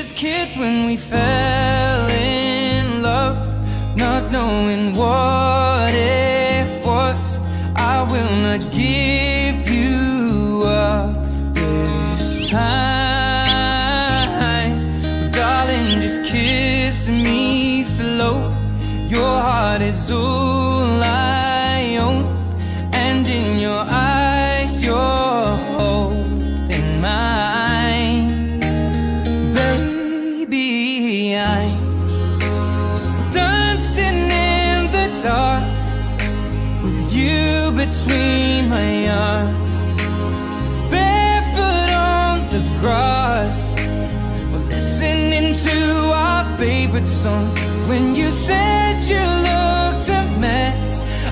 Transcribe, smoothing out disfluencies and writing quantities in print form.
just kids when we fell in love, not knowing what it was. I will not give you up this time, darling, just kiss me slow. Your heart is all I own, and in your eyes you're holding mine. Baby, I'm dancing in the dark with you between my arms, barefoot on the grass. We're listening to our favorite song. When you said you looked a mess,